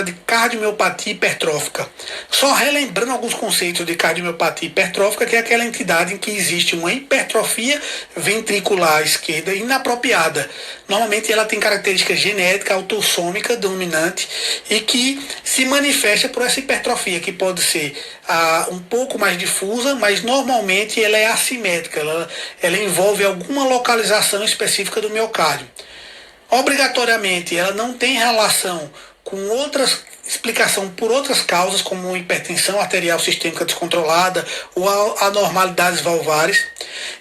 de cardiomiopatia hipertrófica. Só relembrando alguns conceitos de cardiomiopatia hipertrófica, que é aquela entidade em que existe uma hipertrofia ventricular esquerda inapropriada. Normalmente ela tem característica genética autossômica dominante e que se manifesta por essa hipertrofia, que pode ser um pouco mais difusa, mas normalmente ela é assimétrica, ela envolve alguma localização específica do miocárdio. Obrigatoriamente ela não tem relação com outras explicação por outras causas, como hipertensão arterial sistêmica descontrolada ou anormalidades valvares,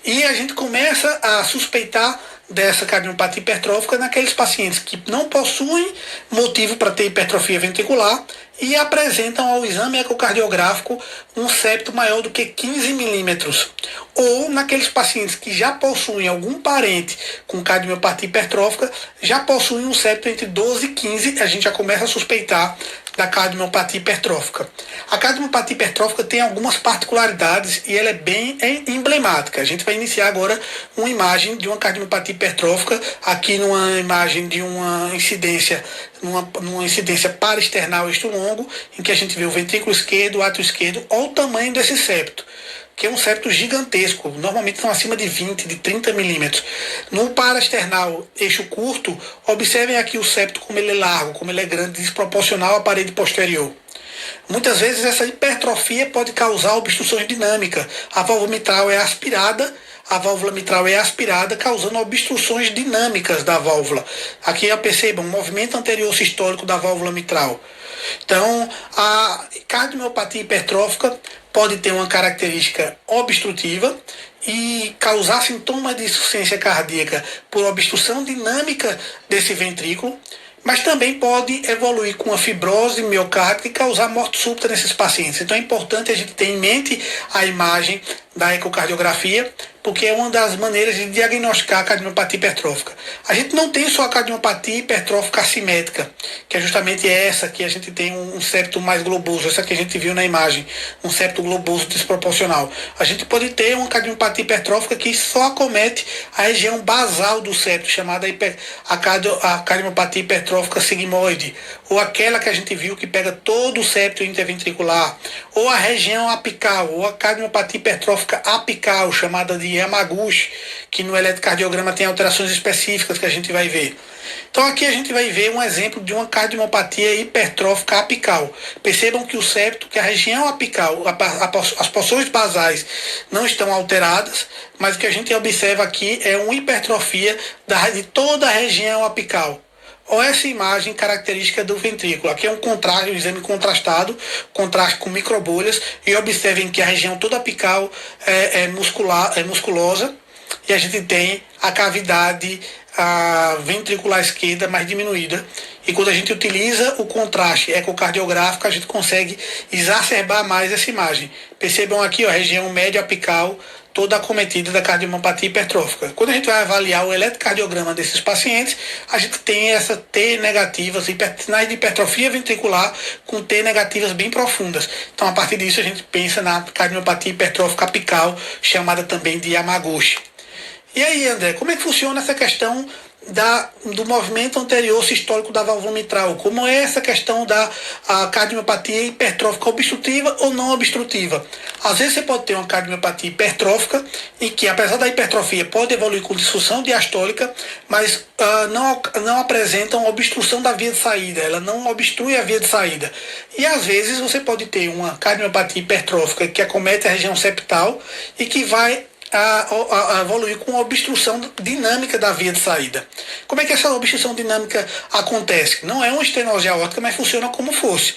e a gente começa a suspeitar dessa cardiomiopatia hipertrófica naqueles pacientes que não possuem motivo para ter hipertrofia ventricular e apresentam ao exame ecocardiográfico um septo maior do que 15 milímetros. Ou naqueles pacientes que já possuem algum parente com cardiomiopatia hipertrófica, já possuem um septo entre 12 e 15, a gente já começa a suspeitar da cardiomiopatia hipertrófica. A cardiomiopatia hipertrófica tem algumas particularidades e ela é bem emblemática. A gente vai iniciar agora uma imagem de uma cardiomiopatia hipertrófica, aqui numa imagem de uma incidência, numa incidência paraesternal extra-longo, em que a gente vê o ventrículo esquerdo, o átrio esquerdo, olha o tamanho desse septo, que é um septo gigantesco, normalmente são acima de 20, de 30 milímetros. No paraesternal eixo curto, observem aqui o septo como ele é largo, como ele é grande, desproporcional à parede posterior. Muitas vezes essa hipertrofia pode causar obstruções dinâmicas. A válvula mitral é aspirada, causando obstruções dinâmicas da válvula. Aqui percebam, movimento anterior sistólico da válvula mitral. Então, a cardiomiopatia hipertrófica pode ter uma característica obstrutiva e causar sintomas de insuficiência cardíaca por obstrução dinâmica desse ventrículo, mas também pode evoluir com a fibrose miocárdica e causar morte súbita nesses pacientes. Então é importante a gente ter em mente a imagem da ecocardiografia, porque é uma das maneiras de diagnosticar a cardiomiopatia hipertrófica. A gente não tem só a cardiomiopatia hipertrófica assimétrica, que é justamente essa, que a gente tem um septo mais globoso, essa que a gente viu na imagem, um septo globoso desproporcional. A gente pode ter uma cardiomiopatia hipertrófica que só acomete a região basal do septo, chamada a cardiomiopatia hipertrófica sigmoide, ou aquela que a gente viu que pega todo o septo interventricular, ou a região apical, ou a cardiomiopatia hipertrófica apical, chamada de Yamaguchi, que no eletrocardiograma tem alterações específicas que a gente vai ver. Então aqui a gente vai ver um exemplo de uma cardiomiopatia hipertrófica apical. Percebam que o septo, que a região apical, as porções basais não estão alteradas, mas o que a gente observa aqui é uma hipertrofia de toda a região apical. Olha essa imagem característica do ventrículo. Aqui é um exame contrastado, contraste com microbolhas, e observem que a região toda apical é musculosa, e a gente tem a cavidade ventricular esquerda mais diminuída. E quando a gente utiliza o contraste ecocardiográfico, a gente consegue exacerbar mais essa imagem. Percebam aqui, ó, a região média apical toda acometida da cardiomiopatia hipertrófica. Quando a gente vai avaliar o eletrocardiograma desses pacientes, a gente tem essa T negativas, sinais de hipertrofia ventricular com T negativas bem profundas. Então, a partir disso, a gente pensa na cardiomiopatia hipertrófica apical, chamada também de Yamaguchi. E aí, André, como é que funciona essa questão do movimento anterior sistólico da válvula mitral? Como é essa questão da cardiomiopatia hipertrófica obstrutiva ou não obstrutiva? Às vezes você pode ter uma cardiomiopatia hipertrófica em que, apesar da hipertrofia, pode evoluir com disfunção diastólica, mas não apresenta uma obstrução da via de saída, ela não obstrui a via de saída. E às vezes você pode ter uma cardiomiopatia hipertrófica que acomete a região septal e que vai a evoluir com a obstrução dinâmica da via de saída. Como é que essa obstrução dinâmica acontece? Não é uma estenose aórtica, mas funciona como fosse.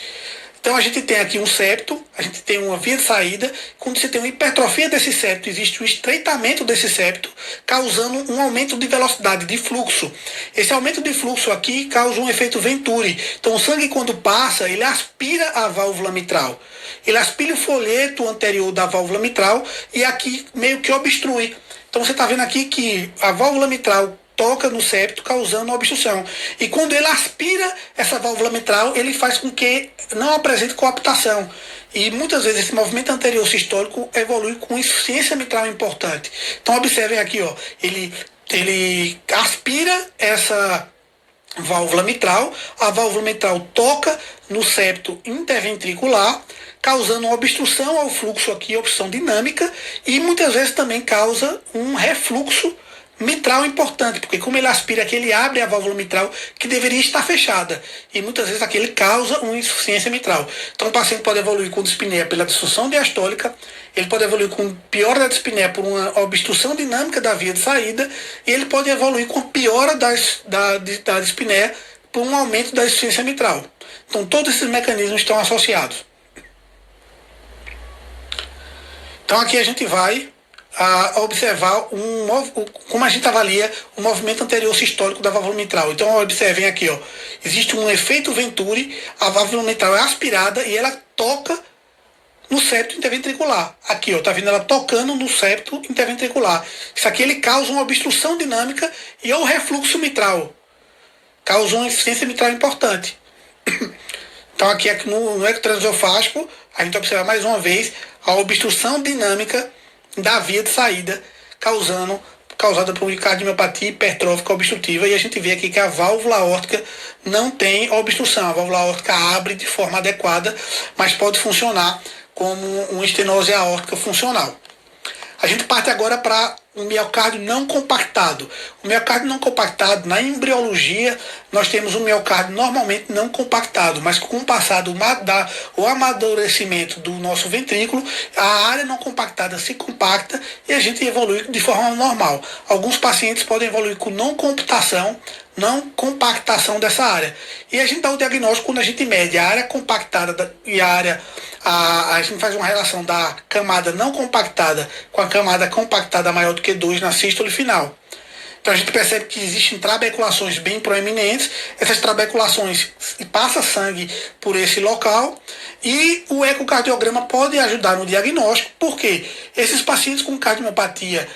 Então a gente tem aqui um septo, a gente tem uma via de saída. Quando você tem uma hipertrofia desse septo, existe um estreitamento desse septo, causando um aumento de velocidade, de fluxo. Esse aumento de fluxo aqui causa um efeito Venturi. Então o sangue, quando passa, ele aspira a válvula mitral. Ele aspira o folheto anterior da válvula mitral e aqui meio que obstrui. Então você está vendo aqui que a válvula mitral toca no septo, causando obstrução. E quando ele aspira essa válvula mitral, ele faz com que não apresente coaptação. E muitas vezes esse movimento anterior sistólico evolui com insuficiência mitral importante. Então observem aqui, ó, ele aspira válvula mitral. A válvula mitral toca no septo interventricular, causando uma obstrução ao fluxo aqui, obstrução dinâmica, e muitas vezes também causa um refluxo mitral importante, porque como ele aspira aqui, ele abre a válvula mitral que deveria estar fechada, e muitas vezes aqui ele causa uma insuficiência mitral. Então o paciente pode evoluir com dispneia pela disfunção diastólica, ele pode evoluir com piora da dispneia por uma obstrução dinâmica da via de saída, e ele pode evoluir com piora da dispneia por um aumento da insuficiência mitral. Então todos esses mecanismos estão associados. Então aqui a gente vai observar como a gente avalia o movimento anterior sistólico da válvula mitral. Então observem aqui, ó, existe um efeito Venturi, a válvula mitral é aspirada e ela toca no septo interventricular. Aqui, ó, tá vendo ela tocando no septo interventricular. Isso aqui ele causa uma obstrução dinâmica e o refluxo mitral. Causa uma insuficiência mitral importante. Então aqui no eco transesofágico, a gente observa mais uma vez a obstrução dinâmica da via de saída, causada por cardiomiopatia hipertrófica obstrutiva, e a gente vê aqui que a válvula aórtica não tem obstrução. A válvula aórtica abre de forma adequada, mas pode funcionar como uma estenose aórtica funcional. A gente parte agora para o miocárdio não compactado. O miocárdio não compactado, na embriologia, nós temos um miocárdio normalmente não compactado, mas com o passar o amadurecimento do nosso ventrículo, a área não compactada se compacta e a gente evolui de forma normal. Alguns pacientes podem evoluir com não compactação dessa área. E a gente dá o diagnóstico quando a gente mede a área compactada e a gente faz uma relação da camada não compactada com a camada compactada maior do que 2 na sístole final. Então a gente percebe que existem trabeculações bem proeminentes, essas trabeculações passa sangue por esse local, e o ecocardiograma pode ajudar no diagnóstico, porque esses pacientes com cardiomiopatia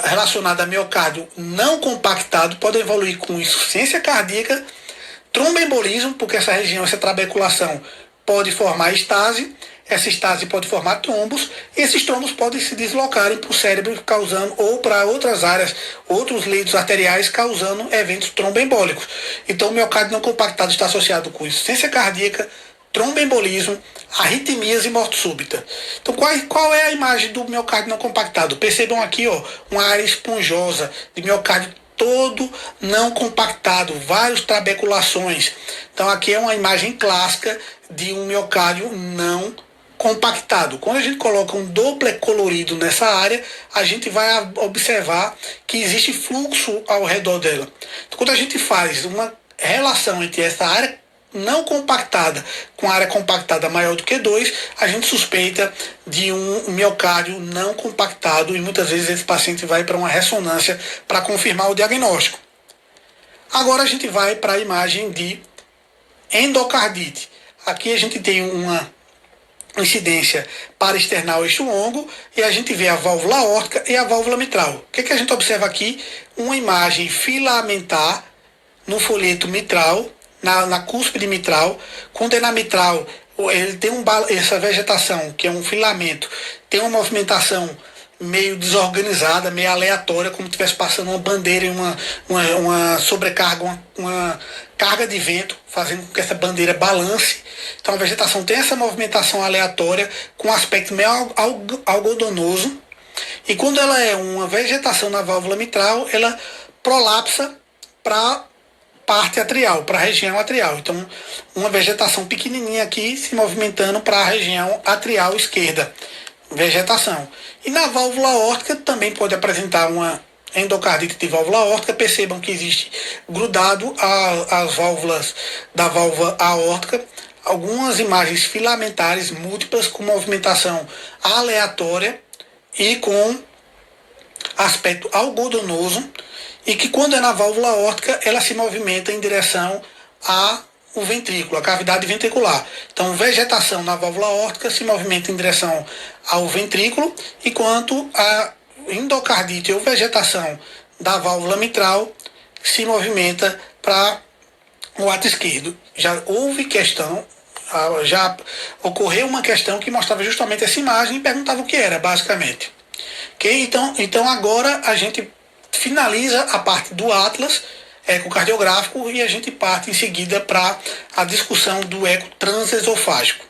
relacionada a miocárdio não compactado podem evoluir com insuficiência cardíaca, tromboembolismo, porque essa trabeculação pode formar estase, essa estase pode formar trombos, e esses trombos podem se deslocarem para o cérebro, causando, ou para outras áreas, outros leitos arteriais, causando eventos tromboembólicos. Então o miocárdio não compactado está associado com insuficiência cardíaca, tromboembolismo, arritmias e morte súbita. Então qual é a imagem do miocárdio não compactado? Percebam aqui, ó, uma área esponjosa de miocárdio todo não compactado, várias trabeculações. Então aqui é uma imagem clássica de um miocárdio não compactado. Quando a gente coloca um Doppler colorido nessa área, a gente vai observar que existe fluxo ao redor dela. Então, quando a gente faz uma relação entre essa área não compactada com a área compactada maior do que 2, a gente suspeita de um miocárdio não compactado, e muitas vezes esse paciente vai para uma ressonância para confirmar o diagnóstico. Agora a gente vai para a imagem de endocardite. Aqui a gente tem uma incidência paraesternal eixo longo, e a gente vê a válvula aórtica e a válvula mitral. O que a gente observa aqui? Uma imagem filamentar no folheto mitral, na cúspide mitral. Quando é na mitral, ele tem essa vegetação, que é um filamento, tem uma movimentação meio desorganizada, meio aleatória, como se estivesse passando uma bandeira em uma sobrecarga, uma carga de vento, fazendo com que essa bandeira balance. Então a vegetação tem essa movimentação aleatória, com um aspecto meio algodonoso, e quando ela é uma vegetação na válvula mitral, ela prolapsa para parte atrial, para a região atrial. Então, uma vegetação pequenininha aqui se movimentando para a região atrial esquerda. Vegetação. E na válvula aórtica também pode apresentar uma endocardite de válvula aórtica. Percebam que existe grudado às válvulas da válvula aórtica algumas imagens filamentares múltiplas com movimentação aleatória e com aspecto algodonoso, e que quando é na válvula aórtica, ela se movimenta em direção ao ventrículo, a cavidade ventricular. Então, vegetação na válvula aórtica se movimenta em direção ao ventrículo, enquanto a endocardite ou vegetação da válvula mitral se movimenta para o ato esquerdo. Já houve questão, já ocorreu uma questão que mostrava justamente essa imagem e perguntava o que era, basicamente. Okay? Então agora a gente finaliza a parte do Atlas. ecocardiográfico e a gente parte em seguida para a discussão do eco transesofágico.